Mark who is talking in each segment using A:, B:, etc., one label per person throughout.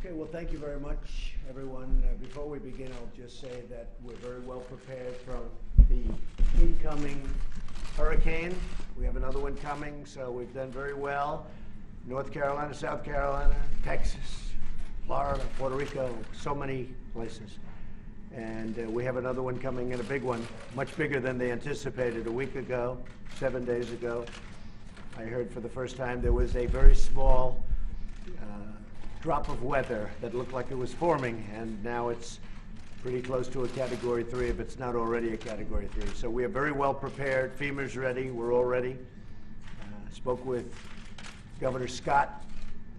A: Okay, well, thank you very much, everyone. Before we begin, I'll just say that we're very well prepared from the incoming hurricane. We have another one coming, so we've done very well. North Carolina, South Carolina, Texas, Florida, Puerto Rico, so many places. And we have another one coming, and a big one, much bigger than they anticipated a week ago, 7 days ago. I heard for the first time there was a very small drop of weather that looked like it was forming, and now it's pretty close to a Category 3 if it's not already a Category 3. So we are very well prepared. FEMA's ready. We're all ready. Spoke with Governor Scott.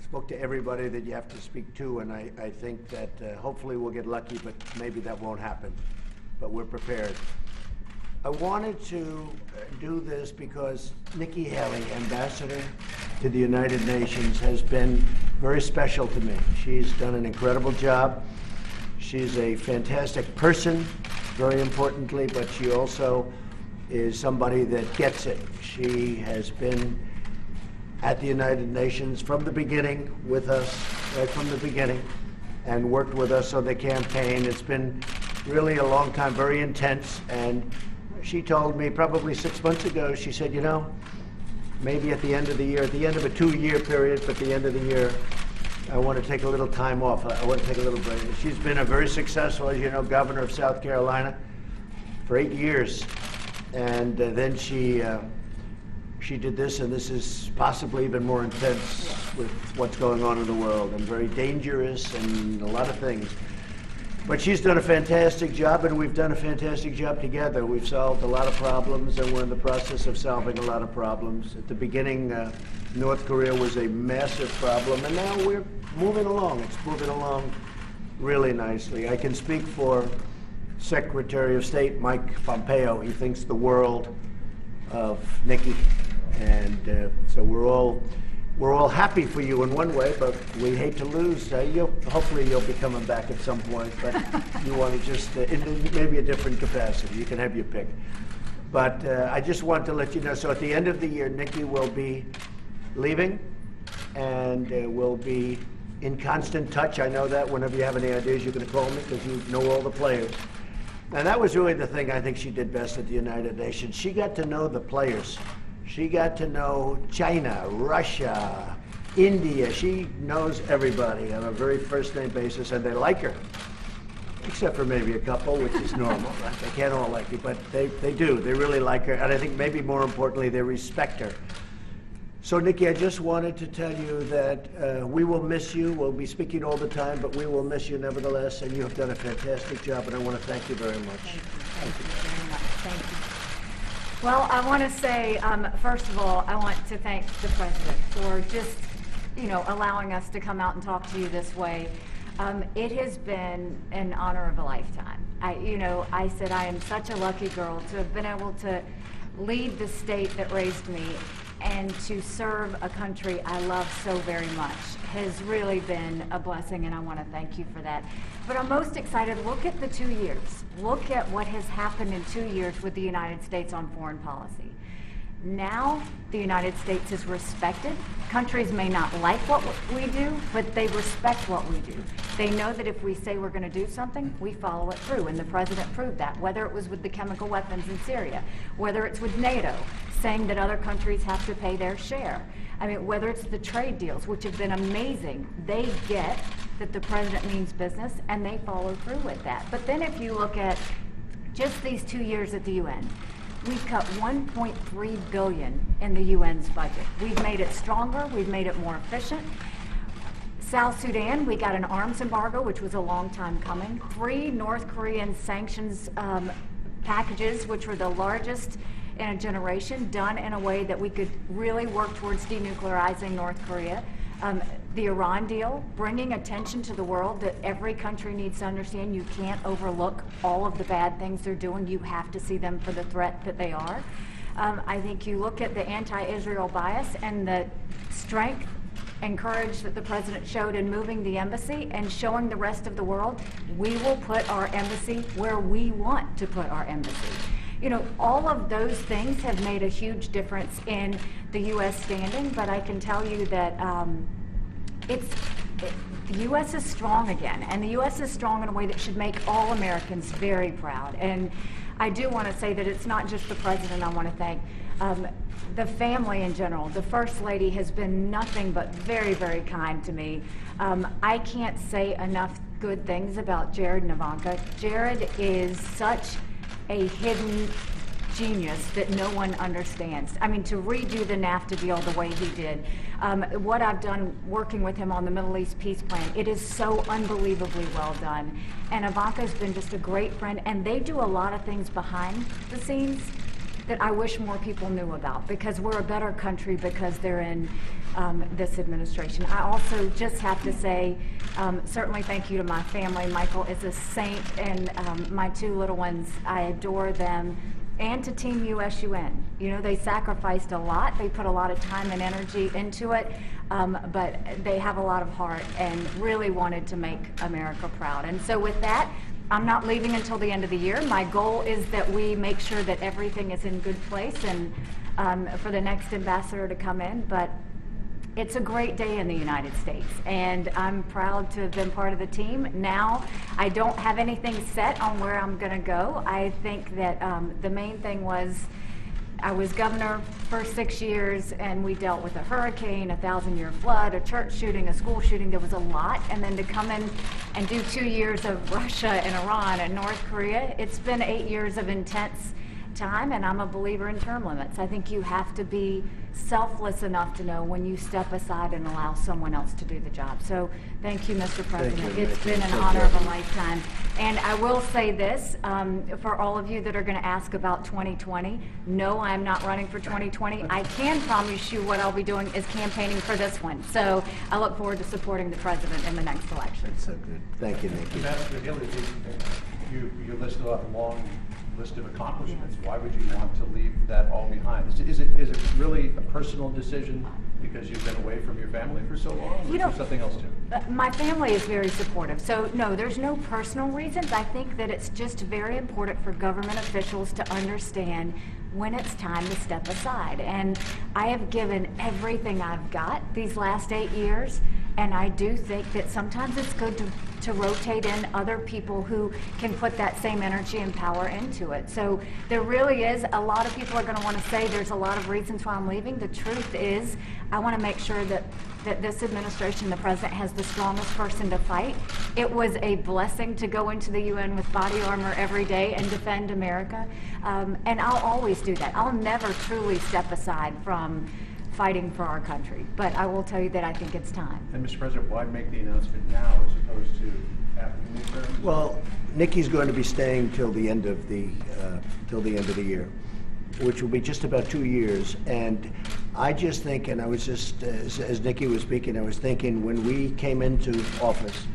A: Spoke to everybody that you have to speak to, and I think that hopefully we'll get lucky, but maybe that won't happen. But we're prepared. I wanted to do this because Nikki Haley, Ambassador to the United Nations, has been very special to me. She's done an incredible job. She's a fantastic person, very importantly, but she also is somebody that gets it. She has been at the United Nations from the beginning with us, right from the beginning, and worked with us on the campaign. It's been really a long time, very intense, and she told me probably 6 months ago, she said, you know, maybe at the end of the year, at the end of a 2-year period, but at the end of the year, I want to take a little time off. I want to take a little break. She's been a very successful, as you know, governor of South Carolina for 8 years. And then she did this, and this is possibly even more intense with what's going on in the world, and very dangerous and a lot of things. But she's done a fantastic job, and we've done a fantastic job together. We've solved a lot of problems, and we're in the process of solving a lot of problems. At the beginning, North Korea was a massive problem, and now we're moving along. It's moving along really nicely. I can speak for Secretary of State Mike Pompeo. He thinks the world of Nikki, and so we're all happy for you in one way, but we hate to lose. Hopefully you'll be coming back at some point, but you want to just, in maybe a different capacity. You can have your pick. But I just want to let you know, so at the end of the year, Nikki will be leaving, and we'll be in constant touch. I know that whenever you have any ideas, you're going to call me because you know all the players. And that was really the thing I think she did best at the United Nations. She got to know the players. She got to know China, Russia, India. She knows everybody on a very first-name basis, and they like her, except for maybe a couple, which is normal. Right? They can't all like you, but they do. They really like her, and I think maybe more importantly, they respect her. So, Nikki, I just wanted to tell you that we will miss you. We'll be speaking all the time, but we will miss you nevertheless, and you have done a fantastic job, and I want to thank you very much.
B: Thank you very much. Thank you. Well, I want to say, first of all, I want to thank the President for just, allowing us to come out and talk to you this way. It has been an honor of a lifetime. I said I am such a lucky girl to have been able to lead the state that raised me and to serve a country I love so very much has really been a blessing, and I want to thank you for that. But I'm most excited. Look at the 2 years. Look at what has happened in 2 years with the United States on foreign policy. Now the United States is respected. Countries may not like what we do, but they respect what we do. They know that if we say we're going to do something, we follow it through, and the President proved that, whether it was with the chemical weapons in Syria, whether it's with NATO, saying that other countries have to pay their share. I mean, whether it's the trade deals, which have been amazing, they get that the President means business, and they follow through with that. But then if you look at just these 2 years at the UN, we've cut $1.3 billion in the UN's budget. We've made it stronger. We've made it more efficient. South Sudan, we got an arms embargo, which was a long time coming. 3 North Korean sanctions packages, which were the largest in a generation, done in a way that we could really work towards denuclearizing North Korea. The Iran deal, bringing attention to the world that every country needs to understand you can't overlook all of the bad things they're doing. You have to see them for the threat that they are. I think you look at the anti-Israel bias and the strength and courage that the President showed in moving the embassy and showing the rest of the world we will put our embassy where we want to put our embassy. All of those things have made a huge difference in the U.S. standing, but I can tell you that the U.S. is strong again, and the U.S. is strong in a way that should make all Americans very proud. And I do want to say that it's not just the president I want to thank. The family in general. The First Lady has been nothing but very, very kind to me. I can't say enough good things about Jared and Ivanka. Jared is such a hidden genius that no one understands. I mean, to redo the NAFTA deal the way he did, what I've done working with him on the Middle East peace plan, it is so unbelievably well done. And Ivanka's been just a great friend, and they do a lot of things behind the scenes that I wish more people knew about, because we're a better country because they're in this administration. I also just have to say, certainly thank you to my family. Michael is a saint, and my two little ones, I adore them. And to Team USUN. You know, they sacrificed a lot. They put a lot of time and energy into it, but they have a lot of heart and really wanted to make America proud. And so with that, I'm not leaving until the end of the year. My goal is that we make sure that everything is in good place and for the next ambassador to come in. But it's a great day in the United States, and I'm proud to have been part of the team. Now, I don't have anything set on where I'm going to go. I think that the main thing was I was governor for 6 years, and we dealt with a hurricane, a 1,000-year flood, a church shooting, a school shooting. There was a lot. And then to come in and do 2 years of Russia and Iran and North Korea, it's been 8 years of intense time, and I'm a believer in term limits. I think you have to be selfless enough to know when you step aside and allow someone else to do the job. So thank you, Mr. President. It's been an honor of a lifetime. And I will say this, for all of you that are going to ask about 2020, no, I'm not running for 2020. I can promise you what I'll be doing is campaigning for this one. So I look forward to supporting the president in the next election.
A: So good. Thank you, Nikki.
C: Ambassador Haley, you listed off a long list of accomplishments. Why would you want to leave that all behind? Is it really a personal decision because you've been away from your family for so long, or is there something else too?
B: My family is very supportive, so no, there's no personal reasons. I think that it's just very important for government officials to understand when it's time to step aside. And I have given everything I've got these last 8 years, and I do think that sometimes it's good to rotate in other people who can put that same energy and power into it. So there really is, a lot of people are going to want to say there's a lot of reasons why I'm leaving. The truth is, I want to make sure that this administration, the president, has the strongest person to fight. It was a blessing to go into the UN with body armor every day and defend America. And I'll always do that. I'll never truly step aside from fighting for our country. But I will tell you that I think it's time.
C: And Mr. President, why make the announcement now as opposed to after the midterms?
A: Well, Nikki's going to be staying till the end of the year, which will be just about 2 years. And I just think, and I was just, as Nikki was speaking, I was thinking when we came into office,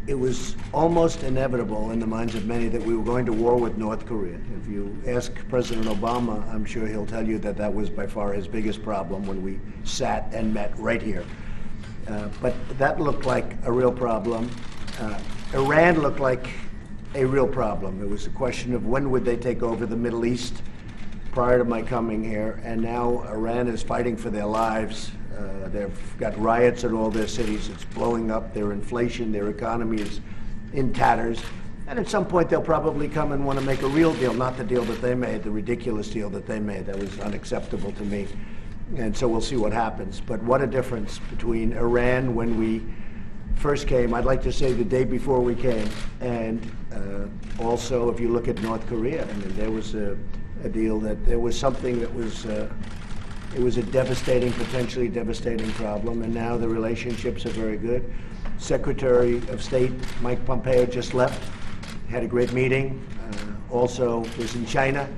A: it was almost inevitable in the minds of many that we were going to war with North Korea. If you ask President Obama, I'm sure he'll tell you that that was by far his biggest problem when we sat and met right here. But that looked like a real problem. Iran looked like a real problem. It was a question of when would they take over the Middle East prior to my coming here, and now Iran is fighting for their lives. They've got riots in all their cities. It's blowing up. Their inflation, their economy is in tatters. And at some point, they'll probably come and want to make a real deal, not the deal that they made, the ridiculous deal that they made. That was unacceptable to me. And so we'll see what happens. But what a difference between Iran when we first came, I'd like to say the day before we came, and also if you look at North Korea, I mean, there was a deal that there was something that was it was a devastating, potentially devastating problem, and now the relationships are very good. Secretary of State Mike Pompeo just left, had a great meeting, also was in China,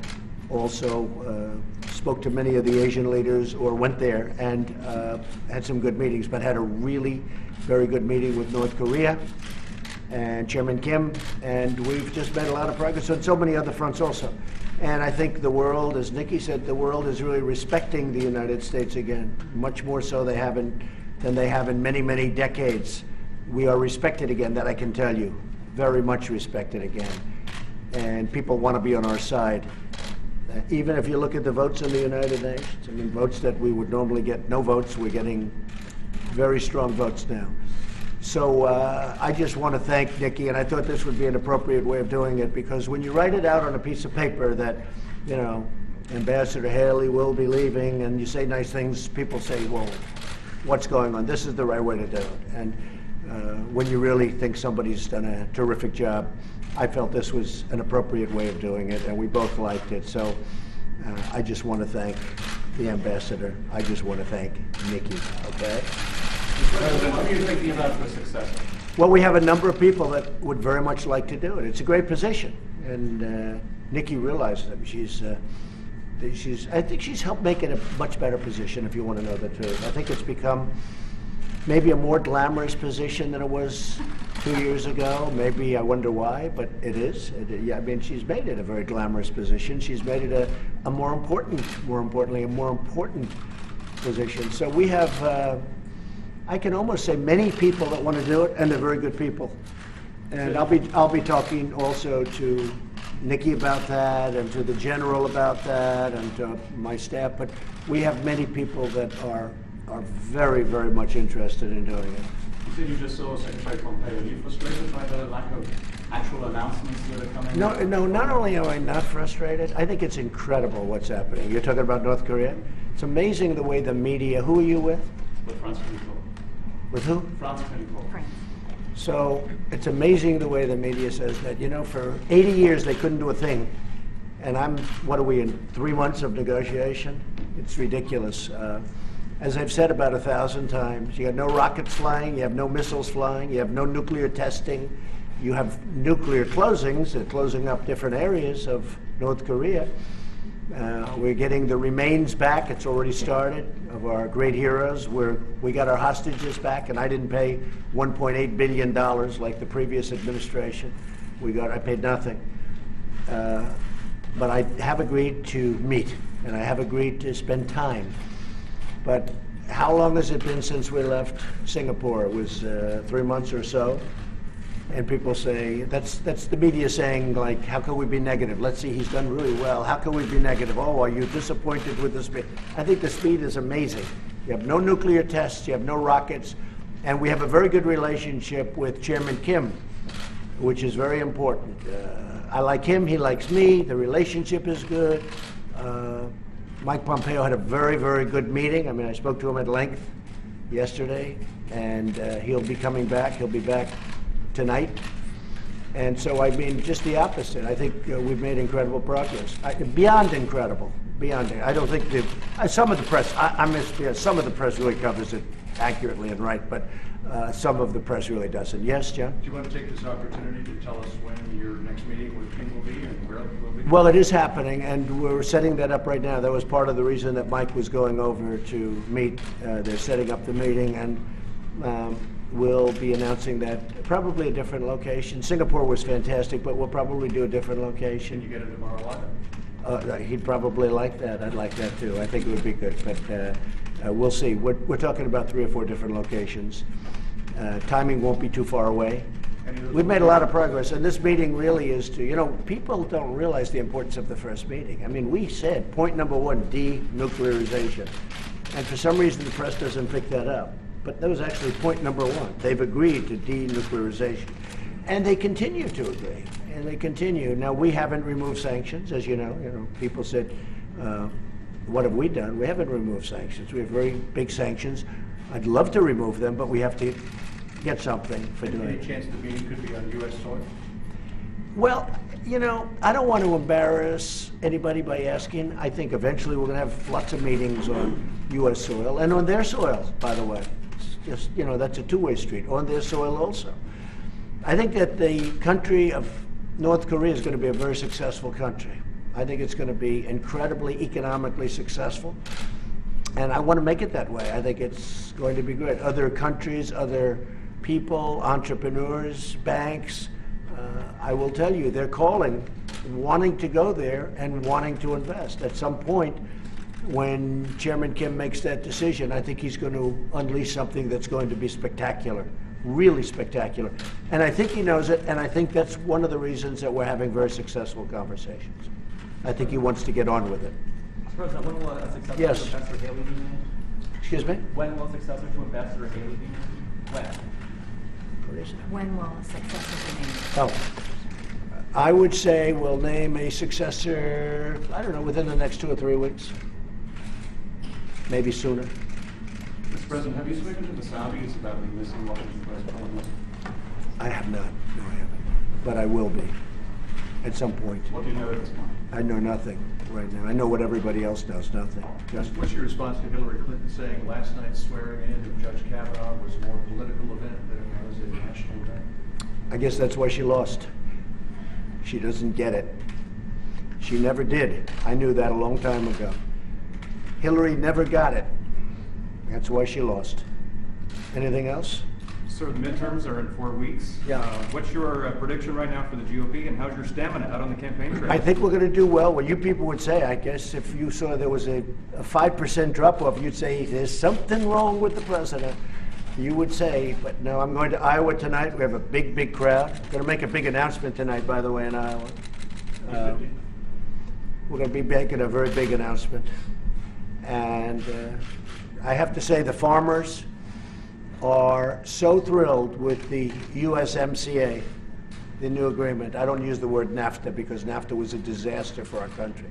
A: also spoke to many of the Asian leaders, or went there and had some good meetings, but had a really very good meeting with North Korea and Chairman Kim, and we've just made a lot of progress on so many other fronts also. And I think the world, as Nikki said, the world is really respecting the United States again, much more so than they have in many, many decades. We are respected again, that I can tell you, very much respected again. And people want to be on our side. Even if you look at the votes in the United Nations, I mean, votes that we would normally get no votes, we're getting very strong votes now. So I just want to thank Nikki, and I thought this would be an appropriate way of doing it, because when you write it out on a piece of paper that, you know, Ambassador Haley will be leaving, and you say nice things, people say, well, what's going on? This is the right way to do it. And when you really think somebody's done a terrific job, I felt this was an appropriate way of doing it, and we both liked it. So I just want to thank the ambassador. I just want to thank Nikki, okay?
D: Mr. President, what are you thinking about the successor?
A: Well, we have a number of people that would very much like to do it. It's a great position, and Nikki realizes that. I think she's helped make it a much better position, if you want to know the truth. I think it's become maybe a more glamorous position than it was 2 years ago. Maybe I wonder why, but it is. Yeah, I mean, she's made it a very glamorous position. She's made it a more importantly, a more important position. So we have, I can almost say, many people that want to do it, and they're very good people. And I'll be talking also to Nikki about that, and to the general about that, and to my staff. But we have many people that are very, very much interested in doing it.
D: You said you just saw Secretary Pompeo. Are you frustrated by the lack of actual announcements that are coming?
A: No, not only am I not frustrated, I think it's incredible what's happening. You're talking about North Korea? It's amazing the way the media, who are you with?
D: With France 24.
A: With who?
D: France 24.
B: France.
A: So it's amazing the way the media says that, you know, for 80 years they couldn't do a thing. And what are we in, 3 months of negotiation? It's ridiculous. As I've said about 1,000 times, you have no rockets flying, you have no missiles flying, you have no nuclear testing, you have nuclear closings, closing up different areas of North Korea. We're getting the remains back. It's already started, of our great heroes. We got our hostages back, and I didn't pay $1.8 billion like the previous administration. I paid nothing. But I have agreed to meet, and I have agreed to spend time. But how long has it been since we left Singapore? It was 3 months or so. And people say, that's the media saying, like, how can we be negative? Let's see, he's done really well. How can we be negative? Oh, are you disappointed with the speed? I think the speed is amazing. You have no nuclear tests, you have no rockets, and we have a very good relationship with Chairman Kim, which is very important. I like him, he likes me, the relationship is good. Mike Pompeo had a very, very good meeting. I mean, I spoke to him at length yesterday, and he'll be coming back. He'll be back tonight. And so, I mean, just the opposite. I think we've made incredible progress. Beyond incredible. Beyond it. I don't think some of the press, some of the press really covers it accurately and right, but some of the press really doesn't. Yes, John?
C: Do you want to take this opportunity to tell us when your next meeting with Kim will be and where it will be?
A: Well, it is happening, and we're setting that up right now. That was part of the reason that Mike was going over to meet. They're setting up the meeting, and we'll be announcing that probably a different location. Singapore was fantastic, but we'll probably do a different location.
C: Can you get it tomorrow live?
A: He'd probably like that. I'd like that too. I think it would be good, but we'll see. We're talking about 3 or 4 different locations. Timing won't be too far away. We've made a lot of progress, and this meeting really is to, you know, people don't realize the importance of the first meeting. I mean, we said point number 1, denuclearization, and for some reason the press doesn't pick that up. But that was actually point number 1. They've agreed to denuclearization, and they continue to agree, and they continue. Now, we haven't removed sanctions, as you know. You know, people said, what have we done? We haven't removed sanctions. We have very big sanctions. I'd love to remove them, but we have to get something for doing it.
C: Any chance the meeting could be on U.S. soil?
A: Well, you know, I don't want to embarrass anybody by asking. I think eventually we're going to have lots of meetings on U.S. soil and on their soil, by the way. It's just, you know, that's a two-way street, on their soil also. I think that the country of North Korea is going to be a very successful country. I think it's going to be incredibly economically successful. And I want to make it that way. I think it's going to be great. Other countries, other people, entrepreneurs, banks, I will tell you, they're calling, wanting to go there and wanting to invest. At some point, when Chairman Kim makes that decision, I think he's going to unleash something that's going to be spectacular, really spectacular. And I think he knows it, and I think that's one of the reasons that we're having very successful conversations. I think he wants to get on with it.
E: President, when will a successful
A: Yes.
E: Ambassador Haley be named?
A: Excuse me?
D: When will a successor to Ambassador Haley be named? When?
A: What is it?
B: When will a successor be named?
A: Oh, I would say we'll name a successor, I don't know, within the next 2 or 3 weeks. Maybe sooner.
D: Mr. President, have you spoken to the Saudis about delisting Washington Post columnists?
A: I have not, no I haven't, but I will be at some point.
D: What do you know at this point?
A: I know nothing right now. I know what everybody else knows, nothing.
C: What's your response to Hillary Clinton saying last night's swearing in of Judge Kavanaugh was a more political event than it was a national event?
A: I guess that's why she lost. She doesn't get it. She never did. I knew that a long time ago. Hillary never got it. That's why she lost. Anything else?
E: So the midterms are in 4 weeks.
A: Yeah.
E: What's your prediction right now for the GOP, and how's your stamina out on the campaign trail?
A: I think we're going to do well. What you people would say, I guess, if you saw there was a 5% drop-off, you'd say there's something wrong with the president. You would say, but no, I'm going to Iowa tonight. We have a big, big crowd. Going to make a big announcement tonight, by the way, in Iowa. We're going to be making a very big announcement. And I have to say the farmers are so thrilled with the USMCA, the new agreement. I don't use the word NAFTA because NAFTA was a disaster for our country.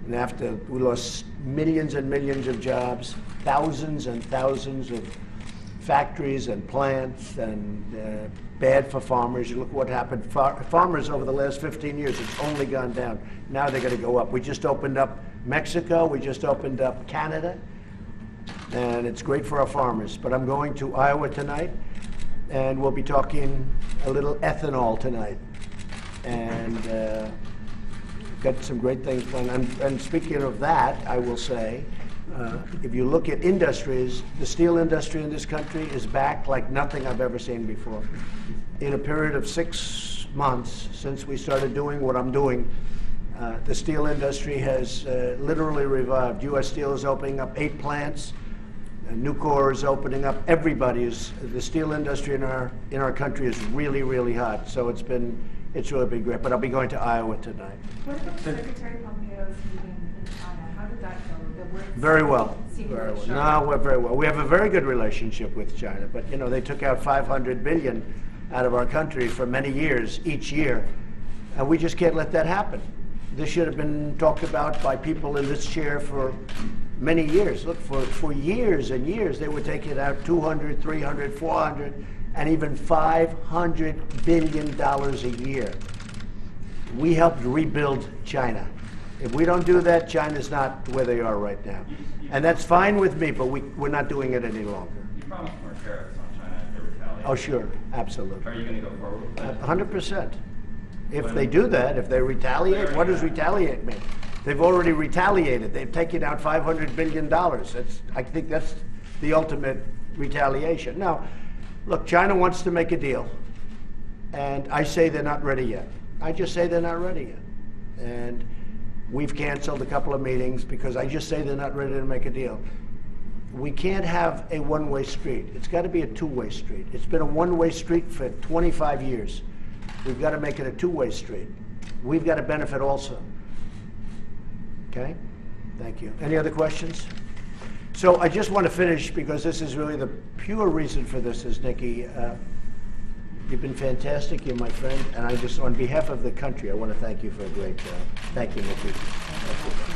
A: NAFTA, we lost millions and millions of jobs, thousands and thousands of factories and plants, and bad for farmers. You look what happened. Farmers over the last 15 years, it's only gone down. Now they're going to go up. We just opened up Mexico. We just opened up Canada. And it's great for our farmers. But I'm going to Iowa tonight, and we'll be talking a little ethanol tonight. And got some great things planned. And speaking of that, I will say, if you look at industries, the steel industry in this country is back like nothing I've ever seen before. In a period of 6 months since we started doing what I'm doing, the steel industry has literally revived. U.S. Steel is opening up 8 plants. Nucor is opening up. Everybody is. The steel industry in our country is really, really hot. So it's really been great. But I'll be going to Iowa tonight.
F: What about Secretary Pompeo's meeting in China? How did that go?
A: Very well. Very well. No, we're very well. We have a very good relationship with China, but you know they took out $500 billion out of our country for many years, each year, and we just can't let that happen. This should have been talked about by people in this chair for many years. Look, for years and years, they were taking out $200, $300, $400, and even $500 billion a year. We helped rebuild China. If we don't do that, China's not where they are right now. And that's fine with me, but we're not doing it any longer.
E: You promised more tariffs on China if they retaliate.
A: Oh, sure, absolutely.
E: Are you going to go forward with that?
A: 100%. If they do that, if they retaliate, what does retaliate mean? They've already retaliated. They've taken out $500 billion. I think that's the ultimate retaliation. Now, look, China wants to make a deal. And I say they're not ready yet. I just say they're not ready yet. And we've canceled a couple of meetings because I just say they're not ready to make a deal. We can't have a one-way street. It's got to be a two-way street. It's been a one-way street for 25 years. We've got to make it a two-way street. We've got to benefit also. Okay? Thank you. Any other questions? So I just want to finish because this is really the pure reason for this is, Nikki, you've been fantastic. You're my friend. And I just, on behalf of the country, I want to thank you for a great job. Thank you, Nikki. Thank you.